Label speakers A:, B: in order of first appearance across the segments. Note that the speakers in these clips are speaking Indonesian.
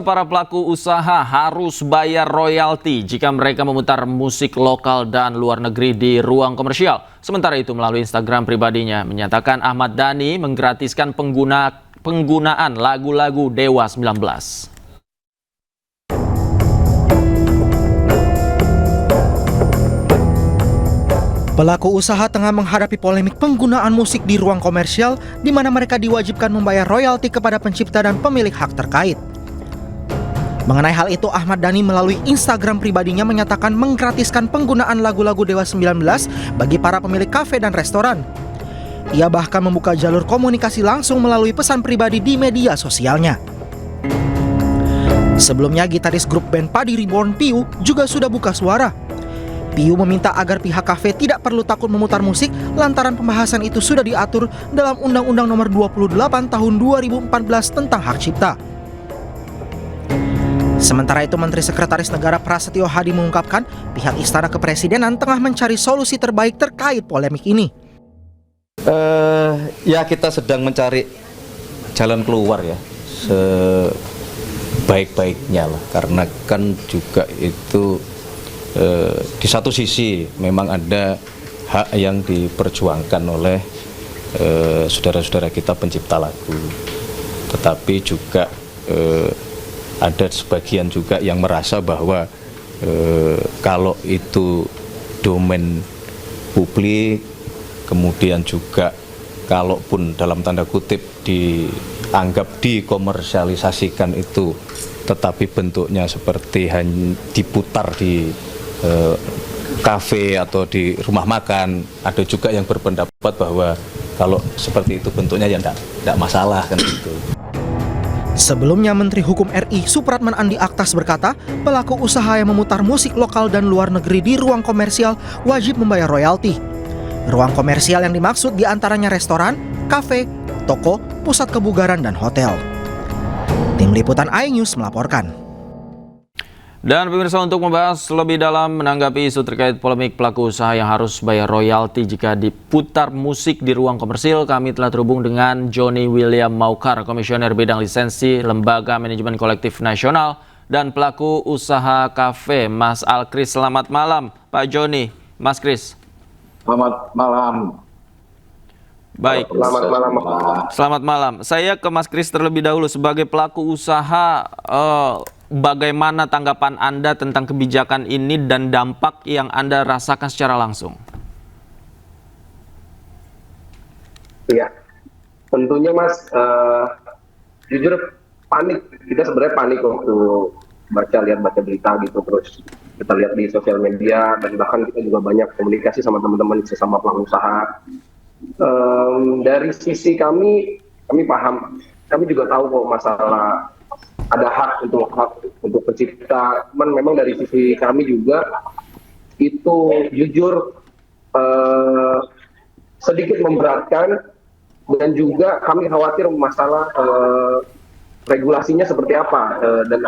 A: para pelaku usaha harus bayar royalti jika mereka memutar musik lokal dan luar negeri di ruang komersial. Sementara itu melalui Instagram pribadinya menyatakan Ahmad Dhani menggratiskan penggunaan lagu-lagu Dewa 19.
B: Pelaku usaha tengah menghadapi polemik penggunaan musik di ruang komersial di mana mereka diwajibkan membayar royalti kepada pencipta dan pemilik hak terkait. Mengenai hal itu, Ahmad Dhani melalui Instagram pribadinya menyatakan menggratiskan penggunaan lagu-lagu Dewa 19 bagi para pemilik kafe dan restoran. Ia bahkan membuka jalur komunikasi langsung melalui pesan pribadi di media sosialnya. Sebelumnya, gitaris grup band Padi Reborn Piu juga sudah buka suara. Piu meminta agar pihak kafe tidak perlu takut memutar musik lantaran pembahasan itu sudah diatur dalam Undang-Undang Nomor 28 Tahun 2014 tentang hak cipta. Sementara itu, Menteri Sekretaris Negara Prasetyo Hadi mengungkapkan pihak Istana Kepresidenan tengah mencari solusi terbaik terkait polemik ini.
C: Ya kita sedang mencari jalan keluar ya sebaik-baiknya lah, karena kan juga itu di satu sisi memang ada hak yang diperjuangkan oleh saudara-saudara kita pencipta lagu, tetapi juga ada sebagian juga yang merasa bahwa kalau itu domain publik, kemudian juga kalaupun dalam tanda kutip dianggap dikomersialisasikan itu, tetapi bentuknya seperti hanya diputar di kafe atau di rumah makan, ada juga yang berpendapat bahwa kalau seperti itu bentuknya ya tidak masalah kan gitu.
B: Sebelumnya, Menteri Hukum RI Supratman Andi Aktas berkata, pelaku usaha yang memutar musik lokal dan luar negeri di ruang komersial wajib membayar royalti. Ruang komersial yang dimaksud diantaranya restoran, kafe, toko, pusat kebugaran, dan hotel. Tim Liputan iNews melaporkan.
A: Dan pemirsa, untuk membahas lebih dalam menanggapi isu terkait polemik pelaku usaha yang harus bayar royalti jika diputar musik di ruang komersil, kami telah terhubung dengan Joni William Maukar, Komisioner Bidang Lisensi Lembaga Manajemen Kolektif Nasional dan pelaku usaha kafe. Mas Alkris, selamat malam Pak Joni. Mas Kris.
D: Selamat malam.
A: Baik.
D: Selamat malam.
A: Selamat malam. Saya ke Mas Kris terlebih dahulu. Sebagai pelaku usaha, bagaimana tanggapan Anda tentang kebijakan ini dan dampak yang Anda rasakan secara langsung?
D: Iya, tentunya Mas, jujur panik. Kita sebenarnya panik waktu baca berita gitu, terus kita lihat di sosial media, dan bahkan kita juga banyak komunikasi sama teman-teman sesama pelaku usaha. Dari sisi kami paham, kami juga tahu kok masalah ada hak untuk pencipta, cuman memang dari sisi kami juga itu jujur sedikit memberatkan, dan juga kami khawatir masalah regulasinya seperti apa dan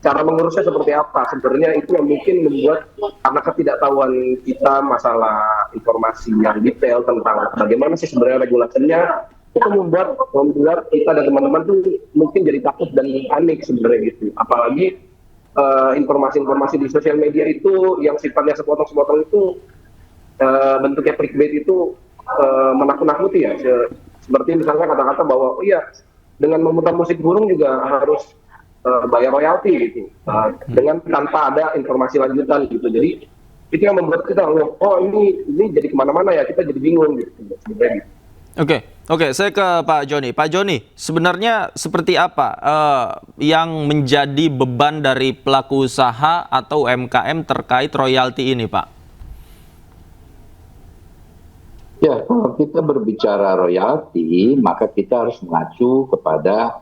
D: cara mengurusnya seperti apa. Sebenarnya itu yang mungkin membuat, karena ketidaktahuan kita masalah informasi yang detail tentang bagaimana sih sebenarnya regulasinya, itu membuat kita dan teman-teman tuh mungkin jadi takut dan panik sebenarnya gitu. Apalagi informasi-informasi di sosial media itu yang sifatnya sepotong-sepotong itu bentuknya clickbait itu menakut-nakuti ya. Seperti misalnya kata-kata bahwa oh iya, dengan memutar musik burung juga harus bayar royalti gitu, dengan tanpa ada informasi lanjutan gitu. Jadi itu yang membuat kita oh ini jadi kemana-mana ya, kita jadi bingung gitu sebenarnya.
A: Oke, saya ke Pak Joni. Pak Joni, sebenarnya seperti apa yang menjadi beban dari pelaku usaha atau UMKM terkait royalti ini, Pak?
E: Ya, kalau kita berbicara royalti, maka kita harus mengacu kepada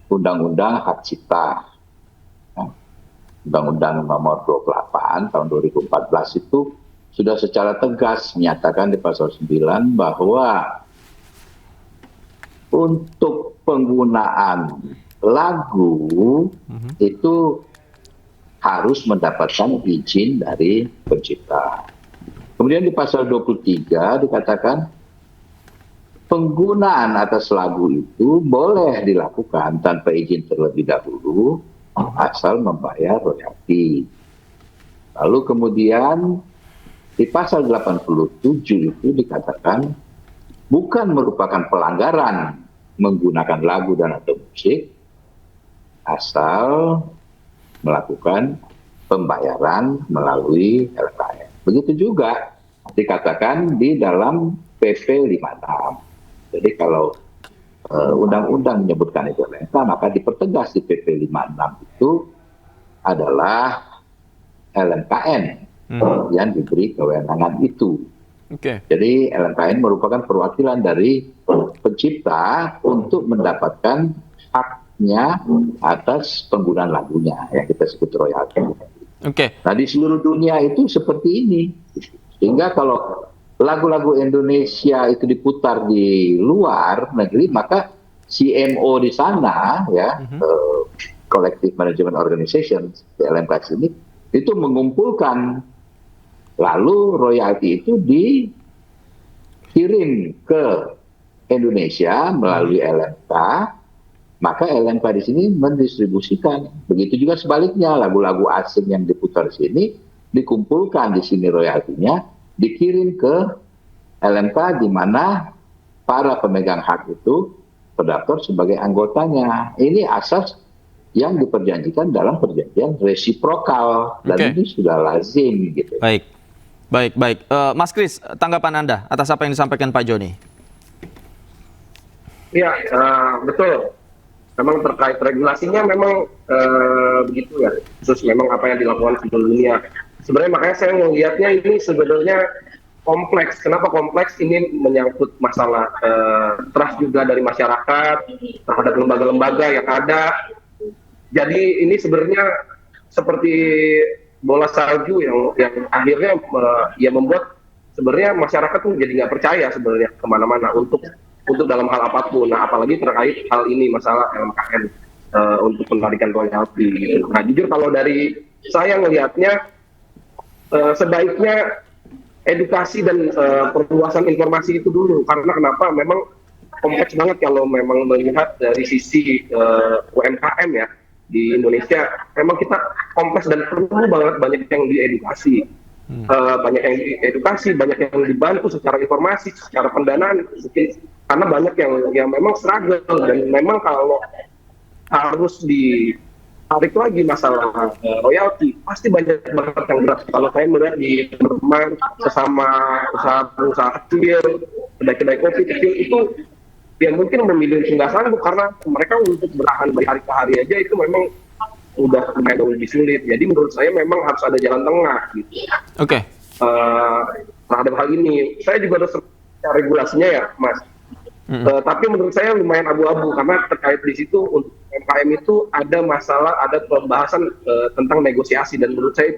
E: Undang-Undang Hak Cipta. Undang-Undang Nomor 28 Tahun 2014 itu sudah secara tegas menyatakan di pasal 9 bahwa untuk penggunaan lagu itu harus mendapatkan izin dari pencipta. Kemudian di pasal 23 dikatakan penggunaan atas lagu itu boleh dilakukan tanpa izin terlebih dahulu asal membayar royalti. Lalu kemudian di pasal 87 itu dikatakan bukan merupakan pelanggaran menggunakan lagu dan atau musik asal melakukan pembayaran melalui LKN. Begitu juga dikatakan di dalam PP 56. Jadi kalau undang-undang menyebutkan itu LMK, maka dipertegas di PP 56 itu adalah LMKN yang diberi kewenangan itu. Jadi LMKN merupakan perwakilan dari pencipta untuk mendapatkan haknya atas penggunaan lagunya yang kita sebut royalti. Nah di seluruh dunia itu seperti ini. Sehingga kalau lagu-lagu Indonesia itu diputar di luar negeri, maka CMO di sana, ya, Collective Management Organization, LMK ini, itu mengumpulkan, lalu royalti itu dikirim ke Indonesia melalui LMK, maka LMK di sini mendistribusikan. Begitu juga sebaliknya, lagu-lagu asing yang diputar di sini, dikumpulkan di sini royaltinya, dikirim ke LMK di mana para pemegang hak itu terdaftar sebagai anggotanya. Ini asas yang diperjanjikan dalam perjanjian resiprokal dan ini sudah lazim gitu.
A: Baik. Mas Kris, tanggapan Anda atas apa yang disampaikan Pak Joni?
D: Ya, betul. Memang terkait regulasinya memang begitu ya. Khusus memang apa yang dilakukan seluruh dunia. Sebenarnya makanya saya melihatnya ini sebenarnya kompleks. Kenapa kompleks? Ini menyangkut masalah trust juga dari masyarakat terhadap lembaga-lembaga yang ada. Jadi ini sebenarnya seperti bola salju yang akhirnya ya membuat sebenarnya masyarakat tuh jadi nggak percaya sebenarnya kemana-mana untuk dalam hal apapun. Nah, apalagi terkait hal ini masalah LMKN untuk penarikan royalti. Gitu. Nah, jujur kalau dari saya melihatnya sebaiknya edukasi dan perluasan informasi itu dulu, karena kenapa memang kompleks banget kalau memang melihat dari sisi UMKM ya di Indonesia, memang kita kompleks dan perlu banget banyak yang diedukasi, banyak yang dibantu secara informasi, secara pendanaan, karena banyak yang memang struggle dan memang kalau harus tarik lagi masalah royalti, pasti banyak banget yang berat. Kalau saya melihat di teman sesama usaha kecil, kedai-kedai kopi kecil itu yang mungkin memilih nggak sanggup karena mereka untuk bertahan dari hari ke hari aja itu memang udah lumayan lebih sulit. Jadi menurut saya memang harus ada jalan tengah gitu. Terhadap hal ini, saya juga harus regulasinya ya, Mas. Tapi menurut saya lumayan abu-abu karena terkait di situ untuk UMKM itu ada masalah, ada pembahasan tentang negosiasi dan menurut saya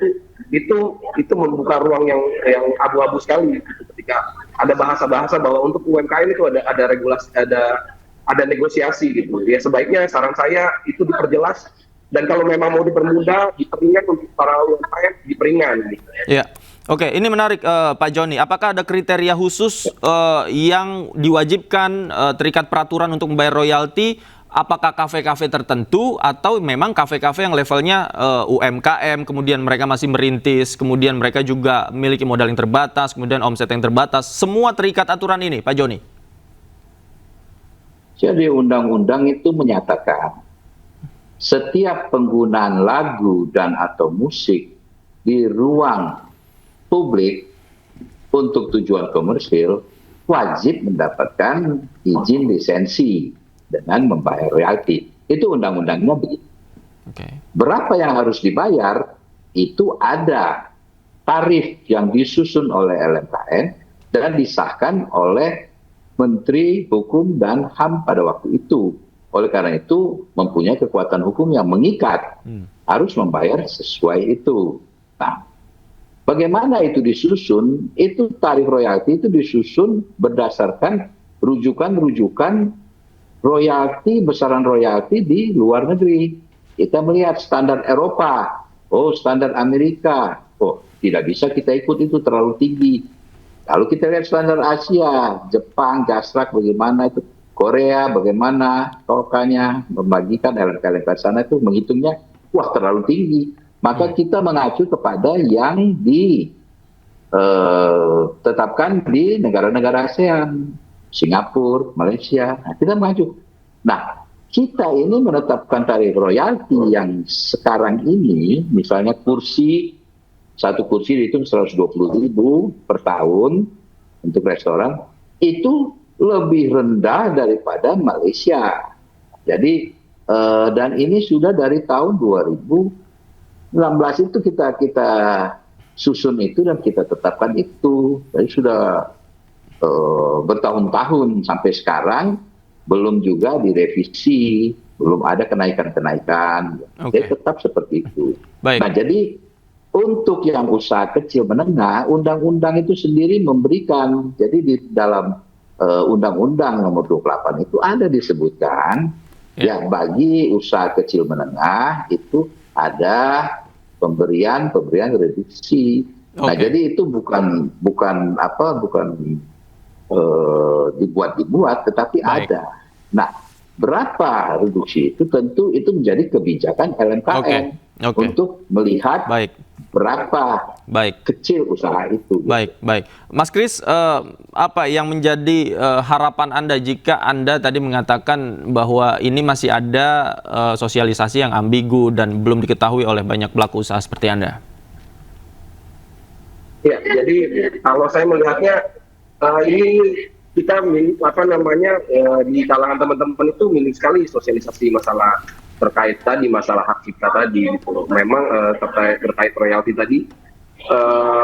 D: itu membuka ruang yang abu-abu sekali gitu, ketika ada bahasa-bahasa bahwa untuk UMKM itu ada regulasi, ada negosiasi gitu. Ya sebaiknya saran saya itu diperjelas dan kalau memang mau dipermudah, diperingan untuk para UMKM diperingan. Gitu.
A: Ya. Oke, ini menarik Pak Joni. Apakah ada kriteria khusus yang diwajibkan terikat peraturan untuk membayar royalti? Apakah kafe-kafe tertentu atau memang kafe-kafe yang levelnya UMKM, kemudian mereka masih merintis, kemudian mereka juga memiliki modal yang terbatas, kemudian omset yang terbatas, semua terikat aturan ini, Pak Joni?
E: Jadi undang-undang itu menyatakan setiap penggunaan lagu dan atau musik di ruang publik untuk tujuan komersil wajib mendapatkan izin lisensi dengan membayar royalti. Itu undang-undangnya begitu. Berapa yang harus dibayar? Itu ada tarif yang disusun oleh LMKN dan disahkan oleh Menteri Hukum dan HAM pada waktu itu. Oleh karena itu mempunyai kekuatan hukum yang mengikat, harus membayar sesuai itu. Nah, bagaimana itu disusun? Itu tarif royalti itu disusun berdasarkan rujukan-rujukan royalti, besaran royalti di luar negeri. Kita melihat standar Eropa, standar Amerika, tidak bisa kita ikut itu terlalu tinggi. Lalu kita lihat standar Asia, Jepang, Jasrak bagaimana itu, Korea bagaimana tokanya membagikan LMK sana itu menghitungnya wah terlalu tinggi. Maka kita mengacu kepada yang ditetapkan di negara-negara ASEAN, Singapura, Malaysia. Nah, kita mengacu. Nah, kita ini menetapkan tarif royalti yang sekarang ini, misalnya satu kursi dihitung 120.000 per tahun untuk restoran, itu lebih rendah daripada Malaysia. Jadi, dan ini sudah dari tahun 2016 itu kita susun itu dan kita tetapkan itu. Jadi sudah bertahun-tahun sampai sekarang belum juga direvisi, belum ada kenaikan-kenaikan. Jadi tetap seperti itu.
A: Baik.
E: Nah, jadi untuk yang usaha kecil menengah, undang-undang itu sendiri memberikan, jadi di dalam Undang-Undang nomor 28 itu ada disebutkan ya bagi usaha kecil menengah itu ada pemberian reduksi. Nah, jadi itu bukan dibuat, tetapi ada. Nah, berapa reduksi itu tentu itu menjadi kebijakan LMKN untuk melihat berapa kecil usaha itu.
A: Baik. Mas Kris, apa yang menjadi harapan Anda jika Anda tadi mengatakan bahwa ini masih ada sosialisasi yang ambigu dan belum diketahui oleh banyak pelaku usaha seperti Anda?
D: Ya, jadi kalau saya melihatnya ini kita di kalangan teman-teman itu minim sekali sosialisasi masalah terkait tadi masalah hak cipta tadi. Memang terkait royalti tadi,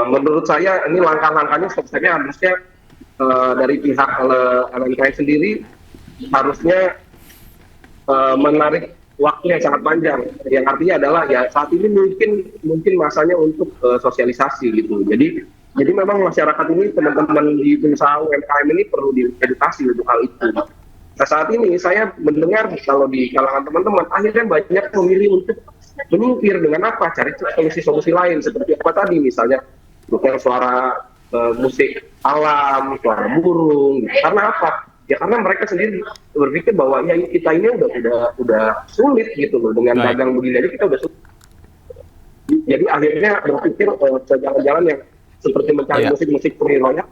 D: menurut saya ini langkah-langkahnya sebenarnya harusnya dari pihak LMKN sendiri harusnya menarik waktu yang sangat panjang. Yang artinya adalah ya saat ini mungkin masanya untuk sosialisasi gitu. Jadi memang masyarakat ini, teman-teman di pengusaha UMKM ini perlu diedukasi untuk hal itu. Nah, saat ini saya mendengar kalau di kalangan teman-teman akhirnya banyak memilih untuk menyingkir dengan apa? Cari solusi-solusi lain seperti apa tadi, misalnya bukan suara musik alam, suara burung. Karena apa? Ya karena mereka sendiri berpikir bahwa ya kita ini udah sulit gitu loh dengan dagang begini aja kita udah sulit. Jadi akhirnya berpikir ke jalan-jalan yang seperti mencari musik-musik royalti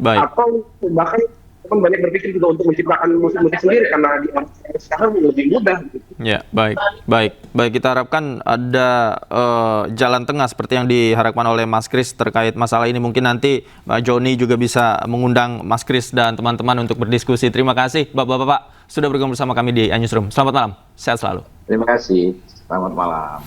D: atau bahkan banyak berpikir juga untuk menciptakan musik-musik sendiri karena di sekarang lebih mudah gitu.
A: Ya, baik. Kita harapkan ada jalan tengah seperti yang diharapkan oleh Mas Kris terkait masalah ini. Mungkin nanti Pak Joni juga bisa mengundang Mas Kris dan teman-teman untuk berdiskusi. Terima kasih Bapak-bapak sudah bergabung bersama kami di iNewsroom. Selamat malam, sehat selalu.
E: Terima kasih, selamat malam.